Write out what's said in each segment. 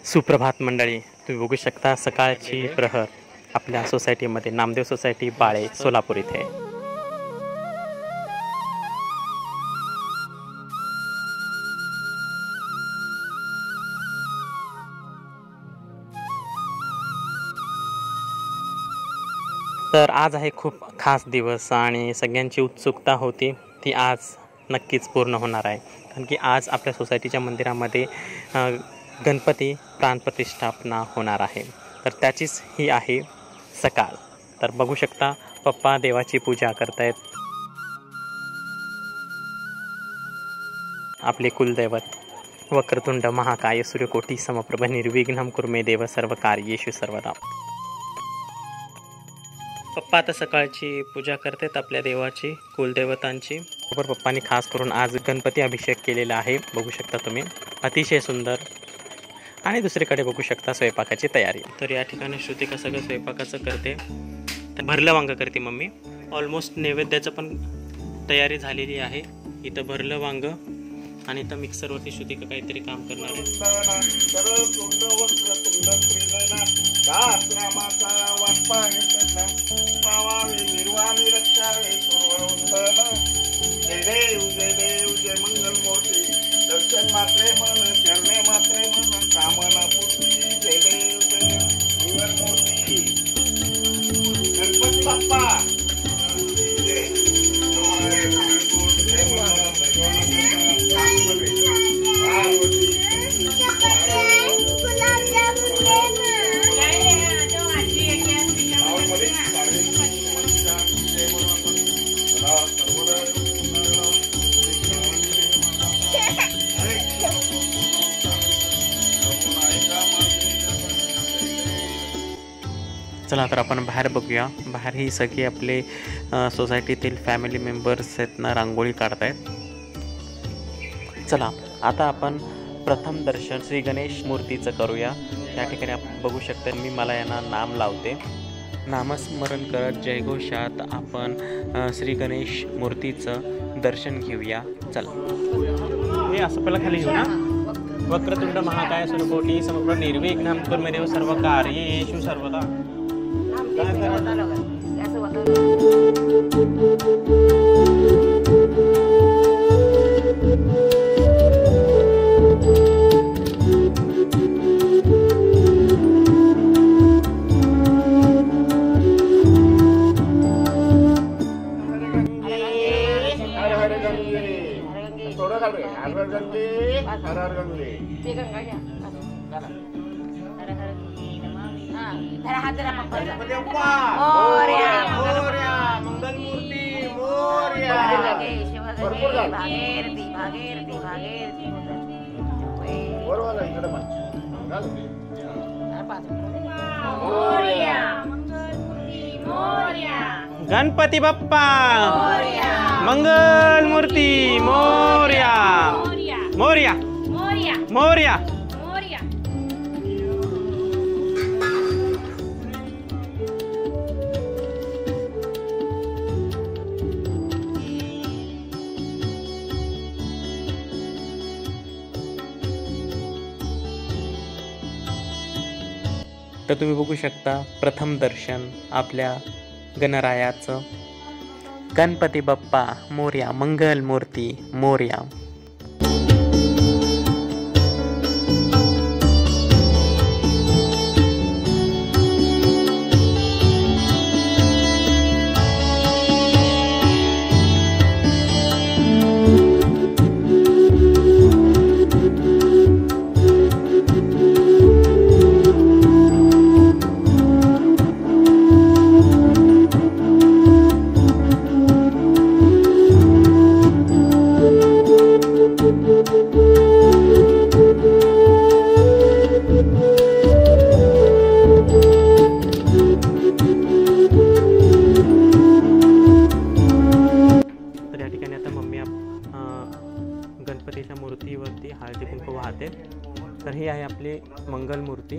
सुप्रभात मंडळी, तुम्ही बघू शकता सकाळची प्रहर आपल्या सोसायटीमध्ये, नामदेव सोसायटी बाळे सोलापूर इथे. तर आज आहे खूप खास दिवस आणि सगळ्यांची उत्सुकता होती ती आज नक्कीच पूर्ण होणार आहे. कारण की आज आपल्या सोसायटीच्या मंदिरामध्ये गणपती प्राणप्रतिष्ठापना होणार आहे. तर त्याचीच ही आहे सकाळ. तर बघू शकता पप्पा देवाची पूजा करतायत. आपले कुलदैवत वक्रतुंड महाकाय सूर्यकोटी समप्रभ निर्विघ्नं कुर्मे देव सर्व कार्येषु सर्वदा. पप्पा आता सकाळची पूजा करतात आपल्या देवाची, कुलदेवतांची. बरोबर पप्पांनी खास करून आज गणपती अभिषेक केलेला आहे. बघू शकता तुम्ही, अतिशय सुंदर. आणि दुसरीकडे बघू शकता स्वयंपाकाची तयारी. तर या ठिकाणी श्रुतिका सगळं स्वयंपाकाचं करते. भरलं वांग करते मम्मी. ऑलमोस्ट नैवेद्याचं पण तयारी झालेली आहे. इथं भरलं वांग आणि इथं मिक्सरवरती श्रुतिका काहीतरी काम करणार आहे. जय मंगल मूर्ती दर्शन मात्रे मन चरणे मात्रे मन कामना पूर्ती. जय देव मंगल मूर्ती गणपती बाप्पा. चला तर आपण बाहेर बघूया. बाहेर ही सगळी आपले सोसायटीतील फॅमिली मेंबर्स आहेत ना, रांगोळी काढतायत. चला आता आपण प्रथम दर्शन श्री गणेश मूर्तीचं करूया. या ठिकाणी आपण बघू शकता मी मला यांना नाम लावते. नामस्मरण करत जयघोषात आपण श्री गणेश मूर्तीचं दर्शन घेऊया. चला हे असं पहिला खाली घेऊ ना. वक्रतुंड महाकाय सूर्यकोटी समप्रभ निर्विघ्नं कुर्मे देव सर्व कार्येषु सर्वदा. गणपती बाप्पा मंगल मूर्ती मोरया मोरया मोरया. तर तुम्ही बघू शकता प्रथम दर्शन आपल्या गणरायाचं. गणपती बाप्पा मोरया मंगल मूर्ती मोरया. गणपतीच्या मूर्तीवरती हळदी कुंकू वाहते. तर ही आहे आपली मंगल मूर्ती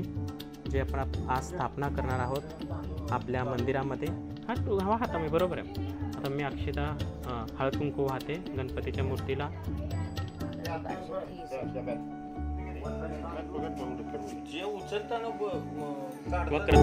जे आपण आज स्थापना करणार आहोत आपल्या मंदिरामध्ये. हा हाता मी बरोबर आहे. आता मी अक्षता हळद कुंकू वाहते गणपतीच्या मूर्तीला. जे उचलताना काढताना वक्र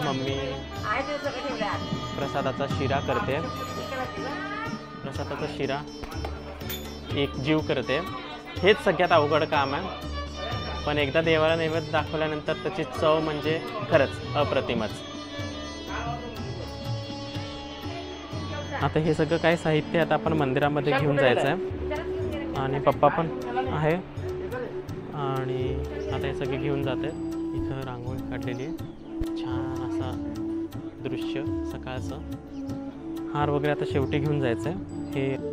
मम्मी प्रसादाचा शिरा करते. प्रसादाचा शिरा एक जीव करते. हेच सगळ्यात अवघड काम आहे, पण एकदा देवाला नैवेद्य दाखवल्यानंतर त्याची चव म्हणजे खरंच अप्रतिमच. आता हे सगळं काय साहित्य आता आपण मंदिरामध्ये घेऊन जायचं आहे आणि पप्पा पण आहे आणि आता हे सगळे घेऊन जाते. इथं रांगोळी काढलेली आहे, छान असा दृश्य सकाळचं. हार वगैरे आता शेवटी घेऊन जायचं आहे. हे